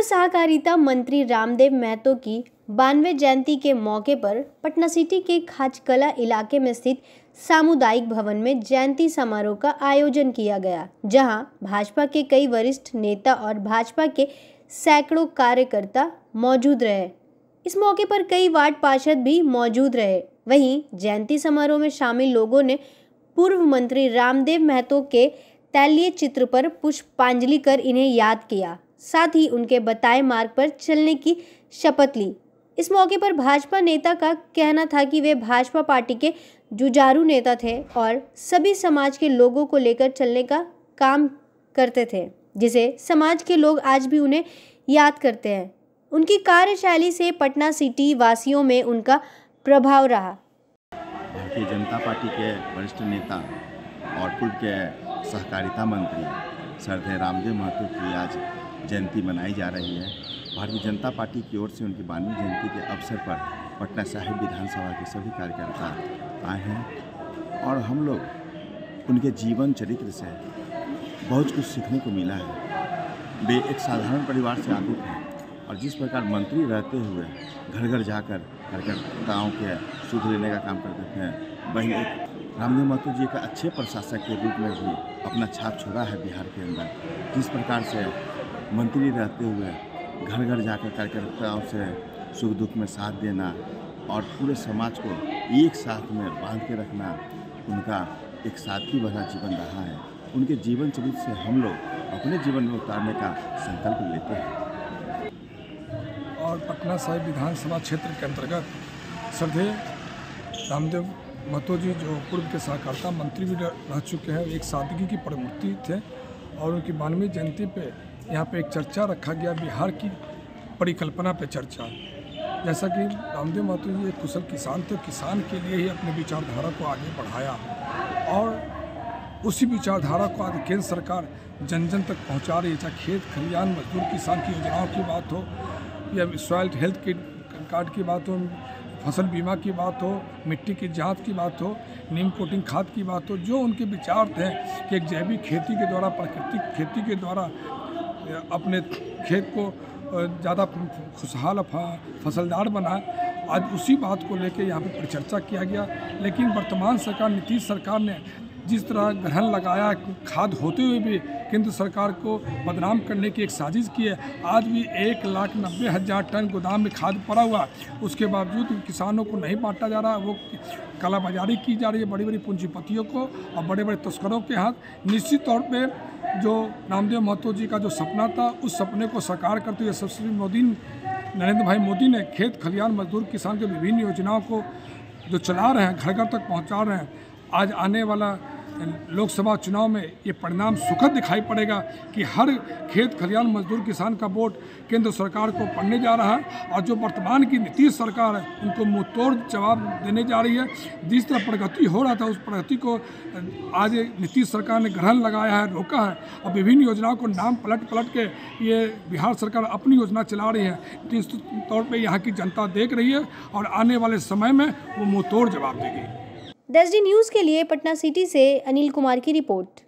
सहकारिता मंत्री रामदेव महतो की 92वें जयंती के मौके पर पटना सिटी के खाचकला इलाके में स्थित सामुदायिक भवन में जयंती समारोह का आयोजन किया गया, जहां भाजपा के कई वरिष्ठ नेता और भाजपा के सैकड़ों कार्यकर्ता मौजूद रहे। इस मौके पर कई वार्ड पार्षद भी मौजूद रहे। वहीं जयंती समारोह में शामिल लोगों ने पूर्व मंत्री रामदेव महतो के तैलीय चित्र पर पुष्पांजलि कर इन्हें याद किया, साथ ही उनके बताए मार्ग पर चलने की शपथ ली। इस मौके पर भाजपा नेता का कहना था कि वे भाजपा पार्टी के जुझारू नेता थे और सभी समाज के लोगों को लेकर चलने का काम करते थे, जिसे समाज के लोग आज भी उन्हें याद करते हैं। उनकी कार्यशैली से पटना सिटी वासियों में उनका प्रभाव रहा। भारतीय जनता पार्टी के वरिष्ठ नेता और पूर्व के सहकारिता मंत्री श्रद्धेय रामदेव महतो की आज जयंती मनाई जा रही है। भारतीय जनता पार्टी की ओर से उनकी 92वीं जयंती के अवसर पर पटना साहिब विधानसभा के सभी कार्यकर्ता आए हैं और हम लोग उनके जीवन चरित्र से बहुत कुछ सीखने को मिला है। वे एक साधारण परिवार से आते थे और जिस प्रकार मंत्री रहते हुए घर घर जाकर कार्यकर्ताओं के सुध लेने का काम करते थे, वहीं एक रामदेव महतो जी का अच्छे प्रशासक के रूप में भी अपना छाप छोड़ा है बिहार के अंदर। जिस प्रकार से मंत्री रहते हुए घर घर जाकर कार्यकर्ताओं से सुख दुख में साथ देना और पूरे समाज को एक साथ में बांध के रखना उनका एक साथी भरा जीवन रहा है। उनके जीवन चरित्र से हम लोग अपने जीवन में उतारने का संकल्प लेते हैं। और पटना साहिब विधानसभा क्षेत्र के अंतर्गत श्रद्धेय रामदेव महतो जी जो पूर्व के सहकारिता मंत्री भी रह चुके हैं, एक सादगी की प्रतिमूर्ति थे और उनकी 92वीं जयंती पे यहाँ पे एक चर्चा रखा गया, बिहार की परिकल्पना पे चर्चा। जैसा कि रामदेव महतो जी एक कुशल किसान थे, किसान के लिए ही अपने विचारधारा को आगे बढ़ाया और उसी विचारधारा को आज केंद्र सरकार जन जन तक पहुँचा रही है। चाहे खेत खलियान मजदूर किसान की योजनाओं की बात हो या सॉइल हेल्थ कार्ड की बात हो, फसल बीमा की बात हो, मिट्टी की जांच की बात हो, नीम कोटिंग खाद की बात हो, जो उनके विचार थे कि एक जैविक खेती के द्वारा, प्राकृतिक खेती के द्वारा अपने खेत को ज़्यादा खुशहाल फसलदार बनाए, आज उसी बात को लेकर यहाँ पे परिचर्चा किया गया। लेकिन वर्तमान सरकार, नीतीश सरकार ने जिस तरह ग्रहण लगाया, खाद होते हुए भी केंद्र सरकार को बदनाम करने की एक साजिश की है। आज भी 1,90,000 टन गोदाम में खाद पड़ा हुआ, उसके बावजूद किसानों को नहीं बांटा जा रहा। वो कालाबाजारी की जा रही है बड़ी बड़ी पूंजीपतियों को और बड़े बड़े तस्करों के हाथ। निश्चित तौर पे जो रामदेव महतो जी का जो सपना था, उस सपने को साकार करते हुए यशस्वी नरेंद्र भाई मोदी ने खेत खलियान मजदूर किसान के विभिन्न योजनाओं को जो चला रहे हैं, घर घर तक पहुँचा रहे हैं। आज आने वाला लोकसभा चुनाव में ये परिणाम सुखद दिखाई पड़ेगा कि हर खेत खलियान मजदूर किसान का वोट केंद्र सरकार को पड़ने जा रहा है और जो वर्तमान की नीतीश सरकार है उनको मुंह तोड़ जवाब देने जा रही है। जिस तरह प्रगति हो रहा था, उस प्रगति को आज नीतीश सरकार ने ग्रहण लगाया है, रोका है और विभिन्न योजनाओं को नाम पलट के ये बिहार सरकार अपनी योजना चला रही है। निश्चित तौर पर यहाँ की जनता देख रही है और आने वाले समय में वो मुँह तोड़ जवाब देगी। 10D न्यूज़ के लिए पटना सिटी से अनिल कुमार की रिपोर्ट।